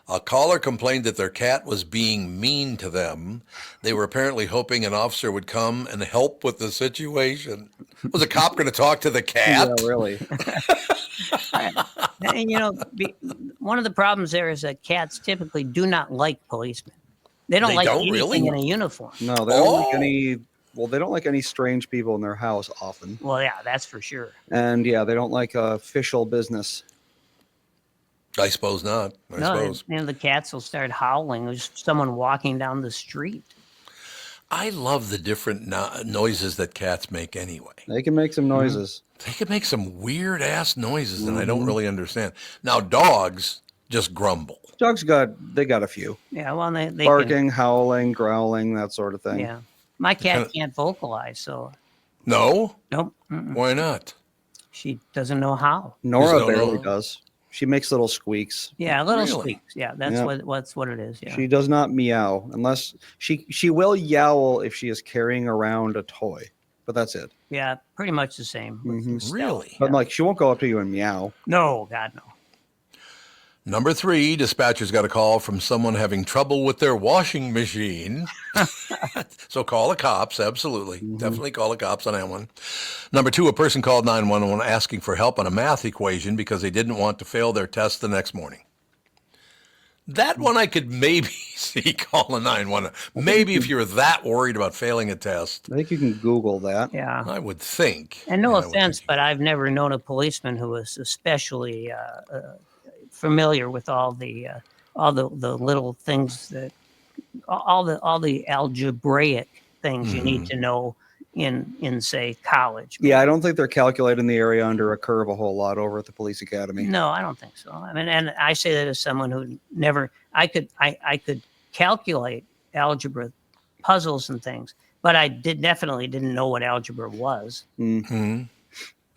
A: a caller complained that their cat was being mean to them. They were apparently hoping an officer would come and help with the situation. Was a cop going to talk to the cat?
C: Yeah, really.
B: And one of the problems there is that cats typically do not like policemen. They don't
A: They
B: like
A: don't
B: anything
A: really?
B: in a uniform.
C: No, they don't like
A: Oh.
C: any. Well, they don't like any strange people in their house often.
B: Well, yeah, that's for sure.
C: And yeah, they don't like official business.
A: I suppose not. I suppose.
B: The cats will start howling. There's someone walking down the street.
A: I love the different noises that cats make anyway.
C: They can make some noises.
A: They can make some weird ass noises that I don't really understand. Now, dogs just grumble.
C: Dogs they got a few.
B: Yeah, well, they
C: Barking, howling, growling, that sort of
B: can,
C: thing.
B: yeah. My cat can't vocalize, so
A: No?
B: nope.
A: Why not?
B: She doesn't know how.
C: Nora
A: don't
C: barely
A: know.
C: does. She makes little squeaks.
B: Yeah, little
A: Really?
B: squeaks. Yeah, that's
C: Yeah.
B: what it is. Yeah.
C: She does not meow unless she will yowl if she is carrying around a toy, but that's it.
B: Yeah, pretty much the same. with Stella.
A: Really?
C: But like she won't go up to you and meow.
B: No, God, no.
A: Number 3, dispatchers got a call from someone having trouble with their washing machine. So call the cops, absolutely. Definitely call the cops on that one. Number 2, a person called 911 asking for help on a math equation because they didn't want to fail their test the next morning. That one I could maybe see calling 911. Maybe if you're that worried about failing a test,
C: I think you can Google that.
B: Yeah.
A: I would think.
B: And no
A: I would
B: offense,
A: think-
B: but I've never known a policeman who was especially familiar with all the little things that all the algebraic things you need to know in say college.
C: Yeah, I don't think they're calculating the area under a curve a whole lot over at the police academy.
B: No, I don't think so. I mean, and I say that as someone who never. I could calculate algebra puzzles and things, but I definitely didn't know what algebra was.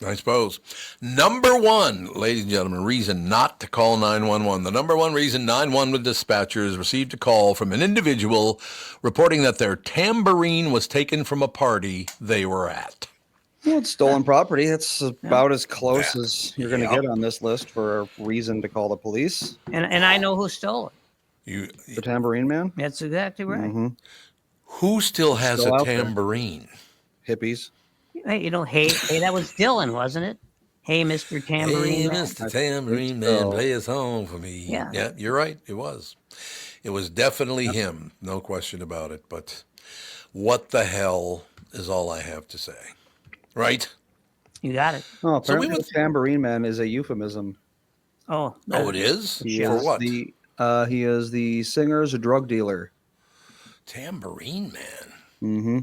A: I suppose. Number 1, ladies and gentlemen, reason not to call 911. The number 1 reason 911 dispatchers received a call from an individual reporting that their tambourine was taken from a party they were at.
C: Well, it's stolen property. That's about as close as you're going to get on this list for a reason to call the police.
B: And I know who stole it.
C: The tambourine man?
B: That's exactly right.
A: Who still has
C: Still
A: a
C: out there.
A: tambourine?
C: Hippies.
B: Hey, hey, that was Dylan, wasn't it? Hey, Mr. Tambourine
A: Hey,
B: Man.
A: Mr. Tambourine
C: so.
A: Man, play a song for me.
B: Yeah.
A: You're right. It was. It was definitely him. No question about it. But what the hell is all I have to say. Right?
B: You got it.
C: Oh,
A: So we
C: apparently
A: would-
C: the tambourine man is a euphemism.
B: Oh,
A: Oh, it is?
C: He
A: For
C: is
A: what?
C: he is the singer's drug dealer.
A: Tambourine Man.
C: Mm-hmm.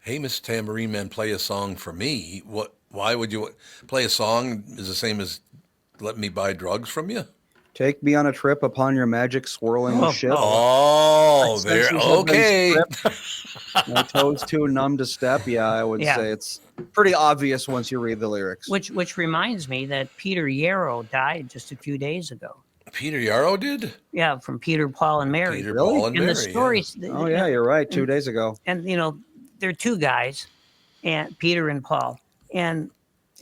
A: Hey, Mr. Tambourine Man, play a song for me. What? Why would you play a song? Is the same as let me buy drugs from you?
C: Take me on a trip upon your magic swirling
B: Oh,
C: ship.
A: Oh, there.
C: Senses have been
A: Okay.
C: stripped. My toes too numb to step. Yeah, I would
B: Yeah.
C: say it's pretty obvious once you read the lyrics.
B: which reminds me that Peter Yarrow died just a few days ago.
A: Peter Yarrow did.
B: Yeah, from Peter, Paul, and Mary.
A: Peter,
C: Really?
A: Paul, and
B: And
A: Mary.
B: the stories.
C: Oh yeah, you're right. 2 days ago.
B: And they're two guys, and Peter and Paul. And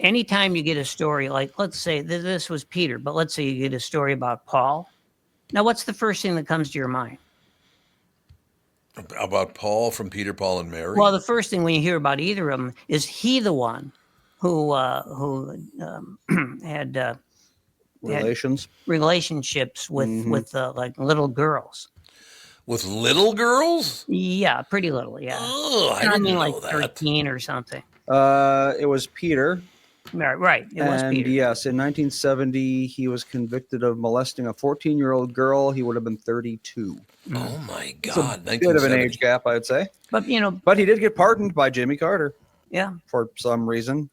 B: anytime you get a story, like let's say this was Peter, but let's say you get a story about Paul. Now, what's the first thing that comes to your mind?
A: About Paul from Peter, Paul, and Mary.
B: Well, the first thing when you hear about either of them is he the one who had
C: Relations.
B: relationships with like little girls.
A: With little girls?
B: Yeah, pretty little. Yeah,
A: Oh, I
B: I
A: didn't
B: mean
A: know
B: like
A: that.
B: 13 or something.
C: It was Peter.
B: Right. It was
C: And
B: Peter.
C: yes, in 1970, he was convicted of molesting a 14-year-old girl. He would have been 32.
A: Oh my
C: It's a
A: God!
C: bit of an
A: 1970.
C: age gap, I'd say.
B: But
C: But he did get pardoned by Jimmy Carter
B: yeah.
C: for some reason.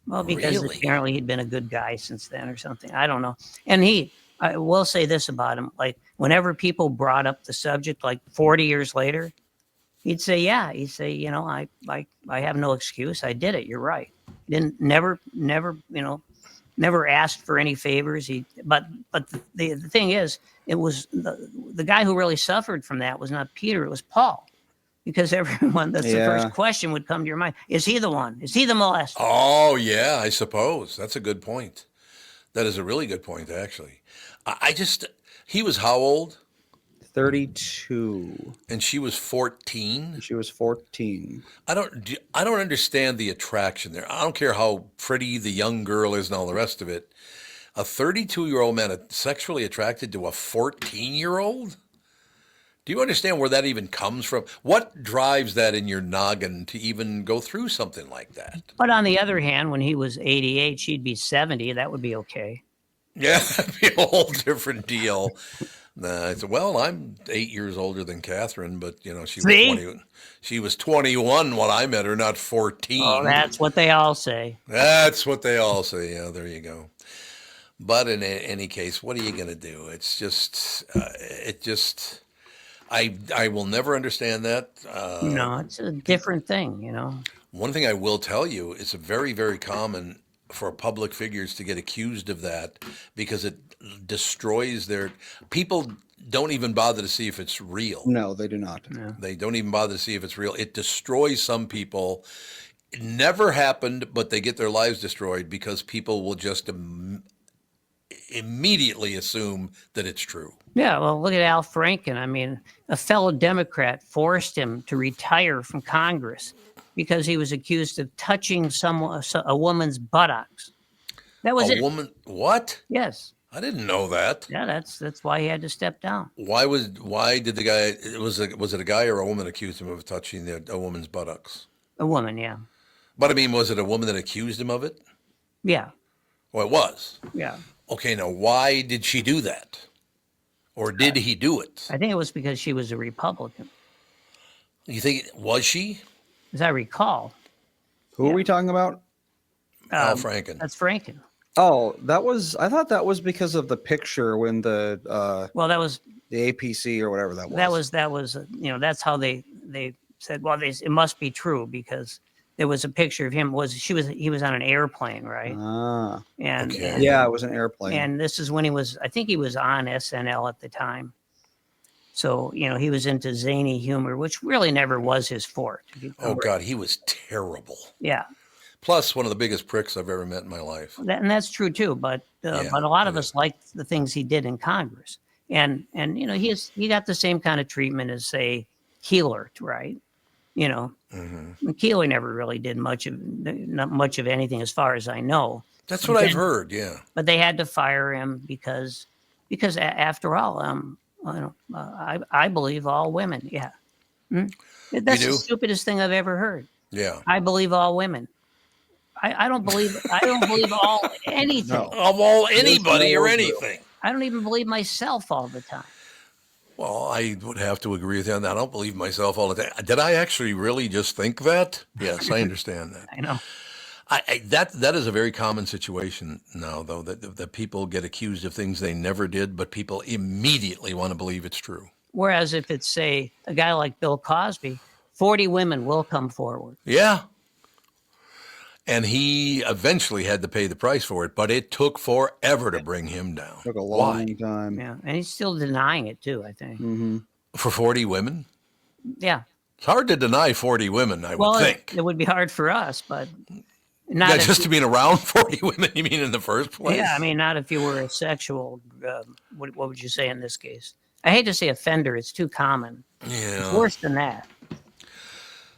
B: Well, because
A: Really?
B: apparently he'd been a good guy since then or something. I don't know. And I will say this about him. Like whenever people brought up the subject, like 40 years later, he'd say, yeah, I have no excuse. I did it. You're right. Never asked for any favors. But the thing is, it was the guy who really suffered from that was not Peter. It was Paul. Because everyone, that's the
C: Yeah.
B: first question would come to your mind. Is he the one? Is he the molester?
A: Oh yeah, I suppose that's a good point. That is a really good point, actually. He was how old?
C: 32.
A: And she was 14.
C: She was 14.
A: I don't understand the attraction there. I don't care how pretty the young girl is and all the rest of it. A 32-year-old man sexually attracted to a 14-year-old? Do you understand where that even comes from? What drives that in your noggin to even go through something like that?
B: But on the other hand, when he was 88, she'd be 70. That would be okay.
A: Yeah, that'd be a whole different deal. I said, well, I'm 8 years older than Catherine, but she was
B: See?
A: 20. She was 21 when I met her, not
B: Oh,
A: 14.
B: that's what they all say.
A: That's what they all say. Yeah, there you go. But in any case, what are you going to do? It's just, I will never understand that.
B: It's a different thing,
A: One thing I will tell you, it's very, very common for public figures to get accused of that because it destroys their people don't even bother to see if it's real.
C: No, they do not.
B: Yeah.
A: They don't even bother to see if it's real. It destroys some people. It never happened, but they get their lives destroyed because people will just immediately assume that it's true.
B: Yeah, well, look at Al Franken. I mean, a fellow Democrat forced him to retire from Congress because he was accused of touching a woman's buttocks. That was
A: A
B: it.
A: woman, what?
B: Yes.
A: I didn't know that.
B: Yeah, that's why he had to step down.
A: Why did the guy, was it a guy or a woman accused him of touching a woman's buttocks?
B: A woman, yeah.
A: But I mean, was it a woman that accused him of it?
B: Yeah.
A: Well, it was.
B: Yeah.
A: Okay, now why did she do that? Or did he do it?
B: I think it was because she was a Republican,
A: You think, was she?
B: as I recall.
C: Who are we talking about?
A: Al Franken.
B: That's Franken.
C: Oh, I thought that was because of the picture when the APC or whatever that was.
B: That was that's how they said, well, it must be true because there was a picture of him. He was on an airplane, right?
C: Ah,
B: And
A: okay.
C: yeah, it was an airplane.
B: and this is when I think he was on SNL at the time. So, he was into zany humor, which really never was his forte.
A: Oh, God, he was terrible.
B: Yeah.
A: Plus, one of the biggest pricks I've ever met in my life.
B: And that's true too. But a lot of us liked the things he did in Congress. And he got the same kind of treatment as, say, Keeler, right? Keeler never really did not much of anything as far as I know.
A: That's what I've heard, yeah.
B: But they had to fire him because after all, I believe all women. Yeah. That's
A: You
B: the
A: do?
B: stupidest thing I've ever heard.
A: Yeah.
B: I believe all women. I don't believe all anything.
C: No.
A: Of all anybody
C: no
A: or
C: real.
A: anything.
B: I don't even believe myself all the time.
A: Well, I would have to agree with you on that. I don't believe myself all the time. Did I actually really just think that? Yes, I understand that.
B: I know.
A: That is a very common situation now, though, that people get accused of things they never did, but people immediately want to believe it's true.
B: Whereas if it's, say, a guy like Bill Cosby, 40 women will come forward.
A: Yeah. And he eventually had to pay the price for it, but it took forever to bring him down.
C: Took a long
A: Why?
C: time.
B: Yeah. And he's still denying it too, I think.
C: Mm-hmm.
A: For 40 women?
B: Yeah.
A: It's hard to deny 40 women, I would think.
B: It would be hard for us, but not
A: Yeah,
B: if
A: just to being around 40 women, you mean in the first place?
B: Yeah, I mean, not if you were a sexual, what would you say in this case? I hate to say offender. It's too common. It's
A: Yeah,
B: worse than that.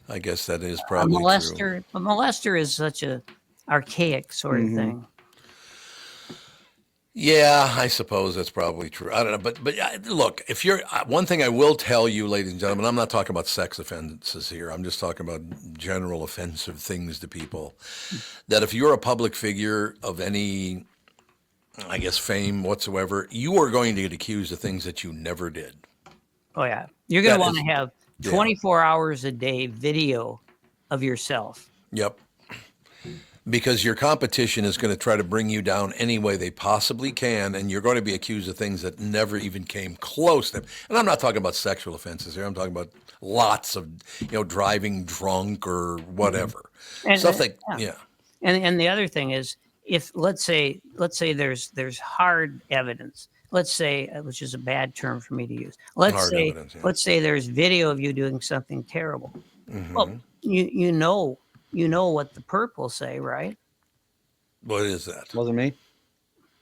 A: I guess that is
B: A
A: probably true.
B: molester is such a archaic sort of thing.
A: Yeah, I suppose that's probably true. I don't know, but look, if you're one thing I will tell you, ladies and gentlemen, I'm not talking about sex offenses here. I'm just talking about general offensive things to people. That if you're a public figure of any, I guess, fame whatsoever, you are going to get accused of things that you never did.
B: Oh yeah, you're going to
A: That
B: want
A: is-
B: to have 24 hours a day video of yourself.
A: Yep. Because your competition is going to try to bring you down any way they possibly can, and you're going to be accused of things that never even came close to them. And I'm not talking about sexual offenses here. I'm talking about lots of, driving drunk or whatever.
B: And,
A: Stuff like,
B: yeah. And the other thing is, if let's say there's hard evidence. Let's say, which is a bad term for me to use. Let's say there's video of you doing something terrible.
A: Mm-hmm.
B: Well, you know what the perp will say, right?
A: What is that?
C: Wasn't me.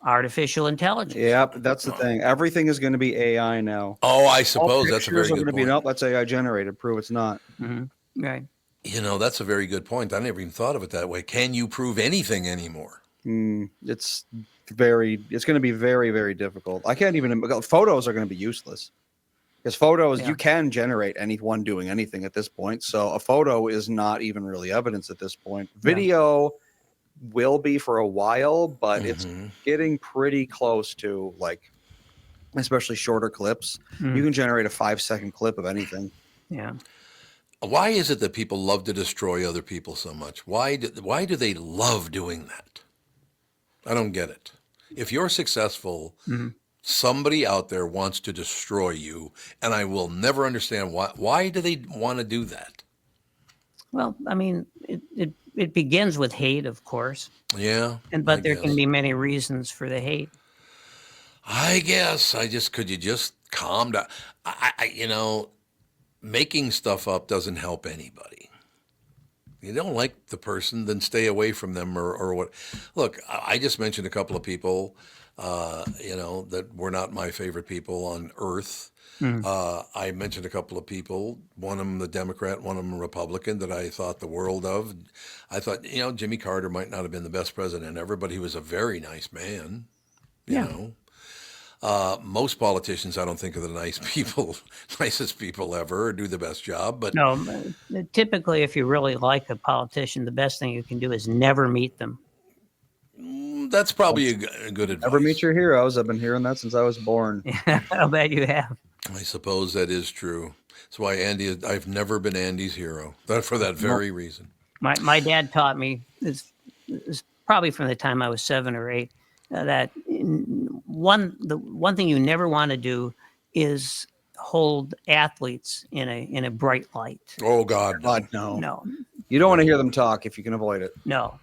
B: Artificial intelligence.
C: Yeah, that's the thing. Everything is going to be AI now.
A: Oh, I
C: All
A: suppose that's a very
C: pictures are
A: good
C: going to be,
A: point.
C: nope, that's AI generated. Prove it's not.
B: Mm-hmm. Right.
A: That's a very good point. I never even thought of it that way. Can you prove anything anymore?
C: It's going to be very, very difficult. I can't even, photos are going to be useless. Because photos, you can generate anyone doing anything at this point. So a photo is not even really evidence at this point. Video, will be for a while, but it's
A: Mm-hmm.
C: getting pretty close to, like, especially shorter clips.
B: Mm.
C: You can generate a 5-second clip of anything.
B: Yeah.
A: Why is it that people love to destroy other people so much? Why do they love doing that? I don't get it. If you're successful,
B: Hmm.
A: somebody out there wants to destroy you, and I will never understand why. Why do they want to do that?
B: Well, I mean, it begins with hate, of course,
A: Yeah, I
B: but there can
A: guess.
B: be many reasons for the hate.
A: I guess. Could you just calm down? Making stuff up doesn't help anybody. You don't like the person, then stay away from them or what. Look, I just mentioned a couple of people, that were not my favorite people on earth.
B: Mm.
A: I mentioned a couple of people, one of them a Democrat, one of them a Republican, that I thought the world of. I thought, Jimmy Carter might not have been the best president ever, but he was a very nice man, you
B: Yeah.
A: know. Most politicians, I don't think, are the nicest people ever, or do the best job. But
B: No, typically, if you really like a politician, the best thing you can do is never meet them.
A: that's probably a good advice.
C: Never meet your heroes. I've been hearing that since I was born.
B: I'll bet you have.
A: I suppose that is true. That's why I've never been Andy's hero. For that very reason.
B: My dad taught me this probably from the time I was 7 or 8 that the one thing you never want to do is hold athletes in a bright light.
A: Oh God, no.
C: God, no.
B: No,
C: You don't want to hear them talk if you can avoid it.
B: no,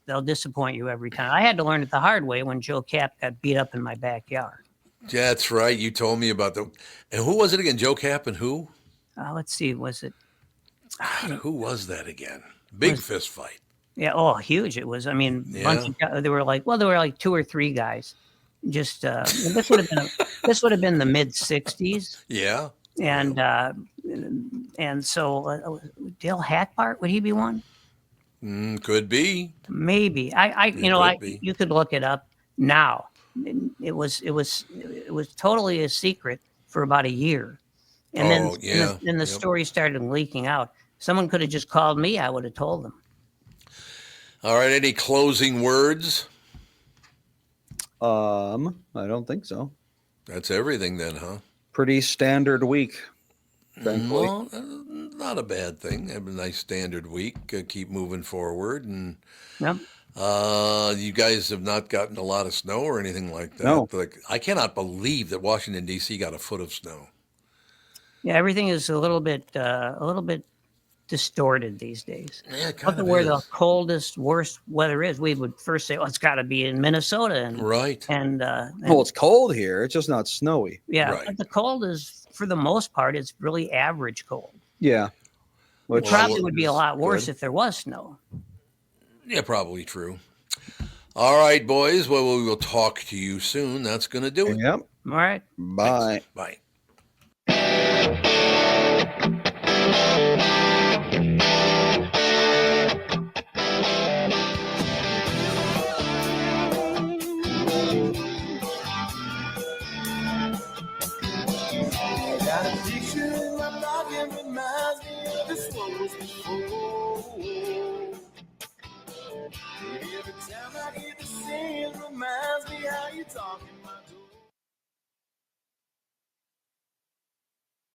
B: they'll disappoint you every time. I had to learn it the hard way when Joe Cap got beat up in my backyard.
A: That's right. You told me about and who was it again? Joe Cap and who?
B: Let's see, was it?
A: God, who was that again? Big fist fight.
B: Yeah, oh, huge it was. I mean, there were like 2 or 3 guys. Just this would have been the mid '60s,
A: Yeah.
B: and so Dale Hackbart, would he be one?
A: Could be.
B: Maybe you could look it up now. It was totally a secret for about a year, and then the story started leaking out. Someone could have just called me. I would have told them.
A: All right. Any closing words?
C: I don't think so.
A: That's everything then, huh?
C: Pretty standard week, thankfully.
A: Well, not a bad thing. Have a nice standard week. Keep moving forward, and
B: Yep.
A: you guys have not gotten a lot of snow or anything like that.
C: No.
A: Like, I cannot believe that Washington D.C. got a foot of snow.
B: Yeah, everything is a little bit distorted these days.
A: Yeah, it
B: Look
A: kind
B: at
A: of
B: where
A: is.
B: the coldest, worst weather is. We would first say, "Oh, it's got to be in Minnesota," and
A: Right.
C: Well, it's cold here. It's just not snowy.
B: yeah,
A: Right.
B: but the cold is, for the most part, it's really average cold.
C: Yeah. Which
A: Well,
B: Probably would be a
A: is
B: lot worse
A: good.
B: if there was snow.
A: Yeah, probably true. All right, boys. Well, we will talk to you soon. That's going to do it.
C: Yep.
B: All right.
C: Bye.
A: Bye.
D: Got a picture in my pocket reminds me of this one was before. Every time I hear the same reminds me how you talk in my door.